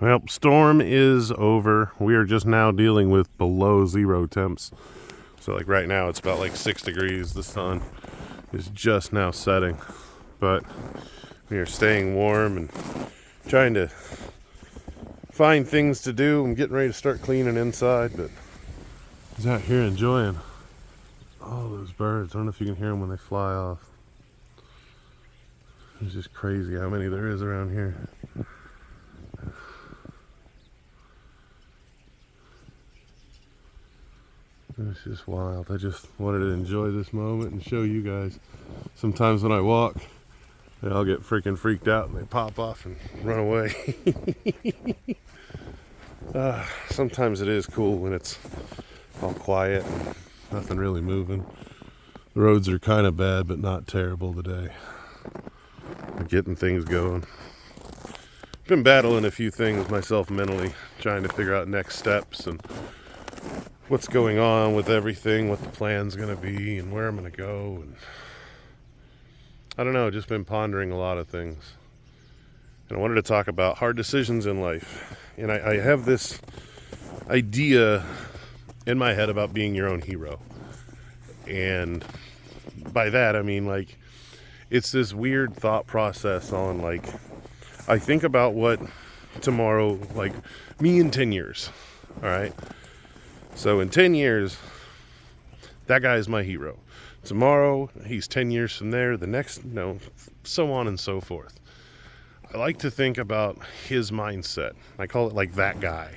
Well, storm is over. We are just now dealing with below zero temps. So like right now it's about like 6 degrees. The sun is just now setting. But we are staying warm and trying to find things to do. I'm getting ready to start cleaning inside, but he's out here enjoying all those birds. I don't know if you can hear them when they fly off. It's just crazy how many there is around here. It's just wild. I just wanted to enjoy this moment and show you guys. Sometimes when I walk, they all get freaking freaked out and they pop off and run away. Sometimes it is cool when it's all quiet and nothing really moving. The roads are kind of bad, but not terrible today. We're getting things going. Been battling a few things myself mentally, trying to figure out next steps and what's going on with everything, what the plan's going to be, and where I'm going to go. And I don't know, just been pondering a lot of things. And I wanted to talk about hard decisions in life. And I have this idea in my head about being your own hero. And by that, I mean, like, it's this weird thought process on, like, I think about what tomorrow, like, me in 10 years, all right? So in 10 years, that guy is my hero. Tomorrow, he's 10 years from there, the next, so on and so forth. I like to think about his mindset. I call it like that guy.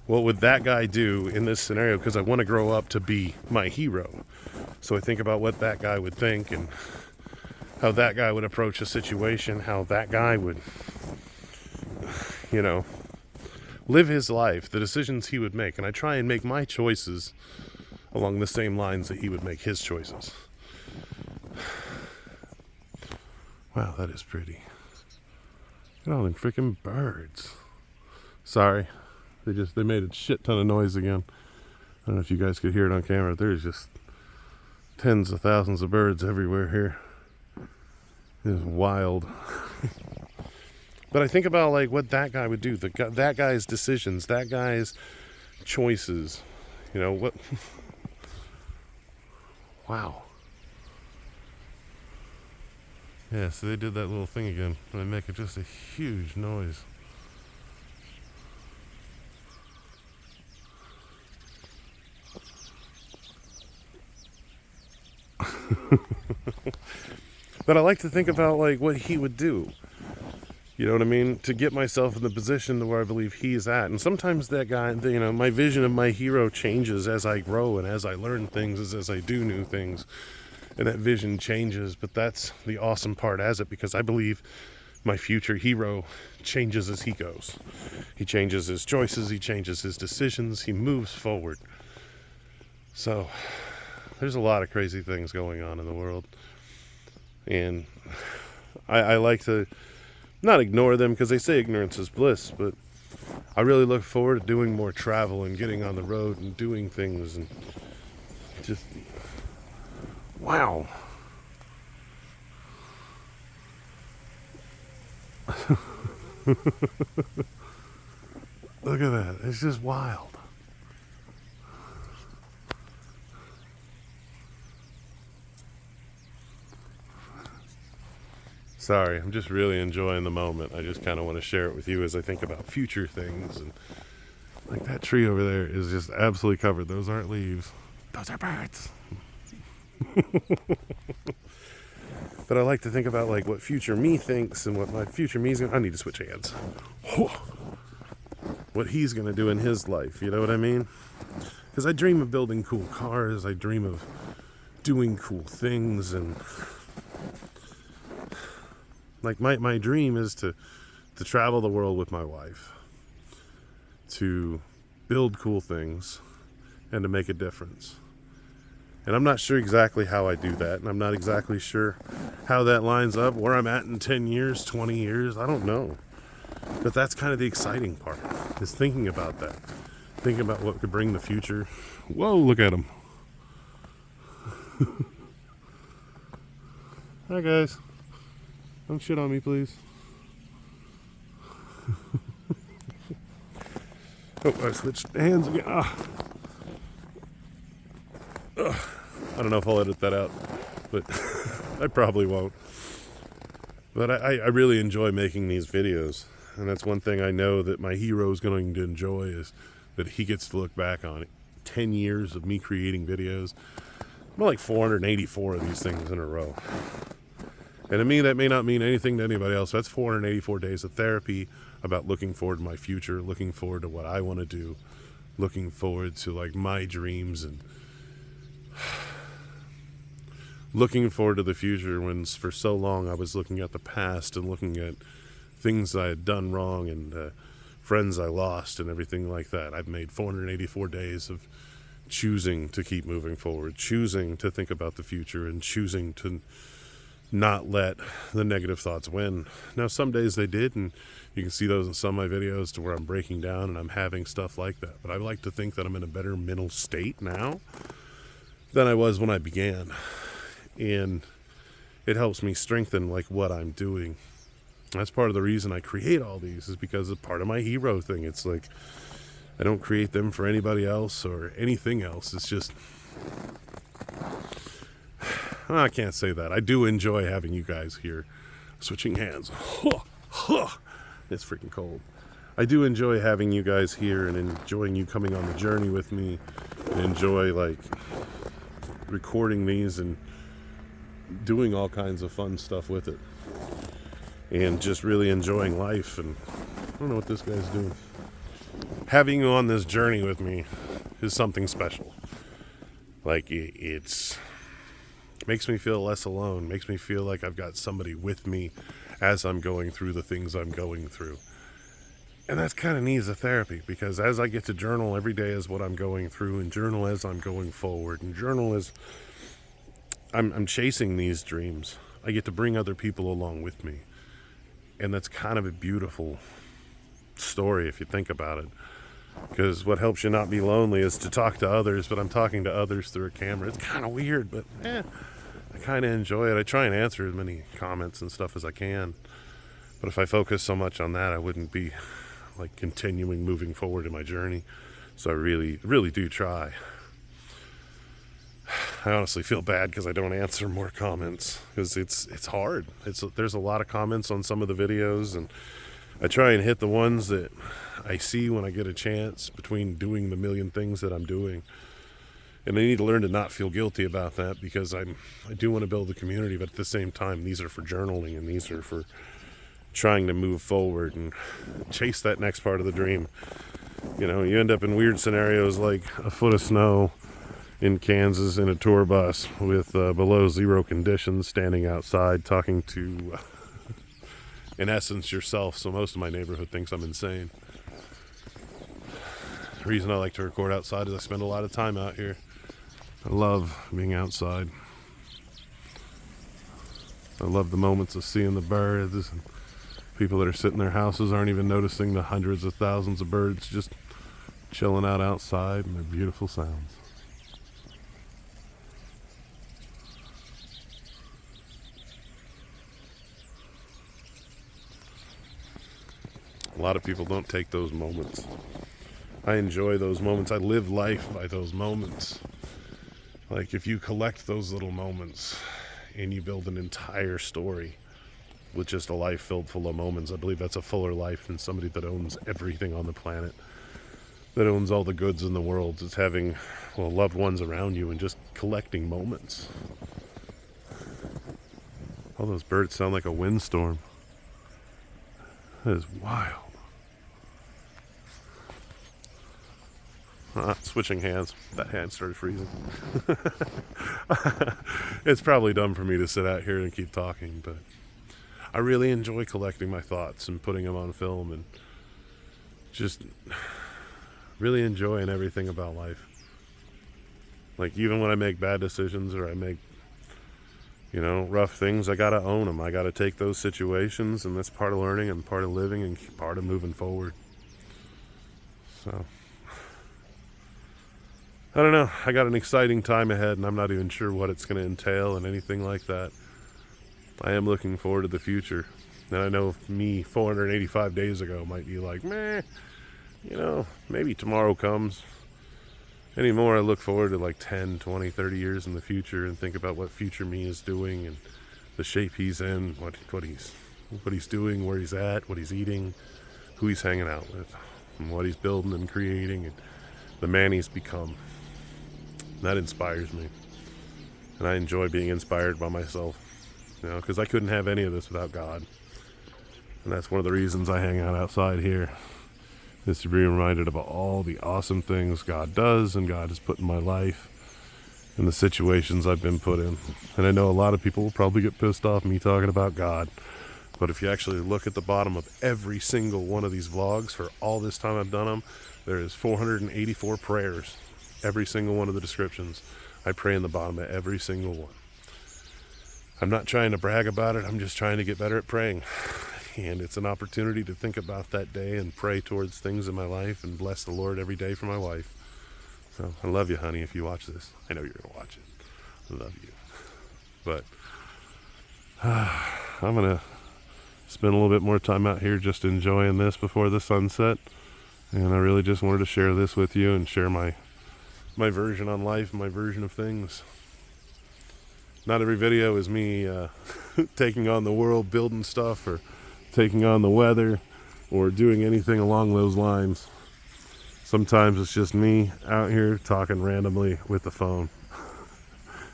What would that guy do in this scenario? Because I want to grow up to be my hero. So I think about what that guy would think and how that guy would approach a situation, how that guy would, live his life, the decisions he would make. And I try and make my choices along the same lines that he would make his choices. Wow, that is pretty. Look at all them freaking birds. Sorry, they made a shit ton of noise again. I don't know if you guys could hear it on camera. There's just tens of thousands of birds everywhere here. It's wild. But I think about like what that guy would do, that guy's decisions, that guy's choices. What? Wow. Yeah, so they did that little thing again. And they make just a huge noise. But I like to think about like what he would do. You know what I mean? To get myself in the position to where I believe he's at. And sometimes that guy, my vision of my hero changes as I grow and as I learn things, as I do new things. And that vision changes. But that's the awesome part as it, because I believe my future hero changes as he goes. He changes his choices. He changes his decisions. He moves forward. So there's a lot of crazy things going on in the world. And I like to not ignore them, because they say ignorance is bliss, but I really look forward to doing more travel and getting on the road and doing things and just, wow. Look at that. It's just wild. Sorry, I'm just really enjoying the moment. I just kind of want to share it with you as I think about future things. And like that tree over there is just absolutely covered. Those aren't leaves. Those are birds. But I like to think about like what future me thinks and what my future me's gonna. I need to switch hands. What he's gonna do in his life. You know what I mean? Because I dream of building cool cars. I dream of doing cool things, and like my dream is to travel the world with my wife, to build cool things, and to make a difference. And I'm not sure exactly how I do that, and I'm not exactly sure how that lines up, where I'm at in 10 years, 20 years, I don't know. But that's kind of the exciting part, is thinking about that. Thinking about what could bring the future. Whoa, look at him. Hi guys. Don't shit on me, please. Oh, I switched hands again. I don't know if I'll edit that out, but I probably won't. But I really enjoy making these videos. And that's one thing I know that my hero is going to enjoy, is that he gets to look back on it. 10 years of me creating videos. I'm like 484 of these things in a row. And to me, that may not mean anything to anybody else. That's 484 days of therapy about looking forward to my future, looking forward to what I want to do, looking forward to like my dreams, and looking forward to the future, when for so long I was looking at the past and looking at things I had done wrong and friends I lost and everything like that. I've made 484 days of choosing to keep moving forward, choosing to think about the future, and choosing to not let the negative thoughts win. Now, some days they did, and you can see those in some of my videos to where I'm breaking down and I'm having stuff like that. But I like to think that I'm in a better mental state now than I was when I began. And it helps me strengthen like what I'm doing. That's part of the reason I create all these, is because it's part of my hero thing. It's like I don't create them for anybody else or anything else. It's just, I can't say that. I do enjoy having you guys here. Switching hands. It's freaking cold. I do enjoy having you guys here and enjoying you coming on the journey with me, and enjoy like recording these and doing all kinds of fun stuff with it, and just really enjoying life. And I don't know what this guy's doing. Having you on this journey with me is something special. Like it's makes me feel less alone, makes me feel like I've got somebody with me as I'm going through the things I'm going through. And that's kind of neat as a therapy, because as I get to journal every day as what I'm going through, and journal as I'm going forward, and journal as I'm chasing these dreams, I get to bring other people along with me. And that's kind of a beautiful story if you think about it. Because what helps you not be lonely is to talk to others, but I'm talking to others through a camera. It's kind of weird, but I kind of enjoy it. I try and answer as many comments and stuff as I can. But if I focus so much on that, I wouldn't be like continuing moving forward in my journey. So I really, really do try. I honestly feel bad because I don't answer more comments, because it's hard. There's a lot of comments on some of the videos, and I try and hit the ones that I see when I get a chance between doing the million things that I'm doing. And I need to learn to not feel guilty about that, because I do want to build a community, but at the same time, these are for journaling, and these are for trying to move forward and chase that next part of the dream. You know, you end up in weird scenarios like a foot of snow in Kansas in a tour bus with below zero conditions, standing outside talking to, in essence, yourself. So most of my neighborhood thinks I'm insane. The reason I like to record outside is I spend a lot of time out here. I love being outside. I love the moments of seeing the birds, and people that are sitting in their houses aren't even noticing the hundreds of thousands of birds just chilling out outside, and their beautiful sounds. A lot of people don't take those moments. I enjoy those moments. I live life by those moments. Like if you collect those little moments and you build an entire story with just a life filled full of moments, I believe that's a fuller life than somebody that owns everything on the planet, that owns all the goods in the world. It's having, well, loved ones around you and just collecting moments. All those birds sound like a windstorm. That is wild. Switching hands. That hand started freezing. It's probably dumb for me to sit out here and keep talking, but I really enjoy collecting my thoughts and putting them on film, and just really enjoying everything about life. Like even when I make bad decisions or I make, rough things, I gotta own them. I gotta take those situations, and that's part of learning and part of living and part of moving forward. So I don't know. I got an exciting time ahead, and I'm not even sure what it's going to entail and anything like that. I am looking forward to the future. And I know me 485 days ago might be like, meh. maybe tomorrow comes. Anymore, I look forward to like 10, 20, 30 years in the future and think about what future me is doing and the shape he's in, what he's doing, where he's at, what he's eating, who he's hanging out with, and what he's building and creating, and the man he's become. That inspires me. And I enjoy being inspired by myself, because I couldn't have any of this without God. And that's one of the reasons I hang out outside here, is to be reminded of all the awesome things God does and God has put in my life and the situations I've been put in. And I know a lot of people will probably get pissed off me talking about God, but if you actually look at the bottom of every single one of these vlogs for all this time I've done them, there is 484 prayers. Every single one of the descriptions, I pray in the bottom of every single one. I'm not trying to brag about it, I'm just trying to get better at praying. And it's an opportunity to think about that day and pray towards things in my life and bless the Lord every day for my wife. So I love you, honey, if you watch this. I know you're going to watch it. I love you. But I'm going to spend a little bit more time out here just enjoying this before the sunset. And I really just wanted to share this with you and share my version on life, my version of things. Not every video is me taking on the world, building stuff, or taking on the weather, or doing anything along those lines. Sometimes it's just me out here talking randomly with the phone.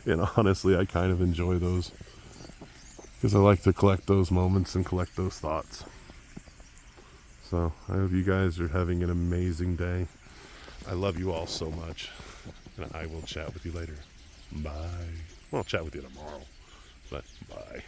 And honestly, I kind of enjoy those, because I like to collect those moments and collect those thoughts. So I hope you guys are having an amazing day. I love you all so much, and I will chat with you later. Bye. Well, I'll chat with you tomorrow, but bye.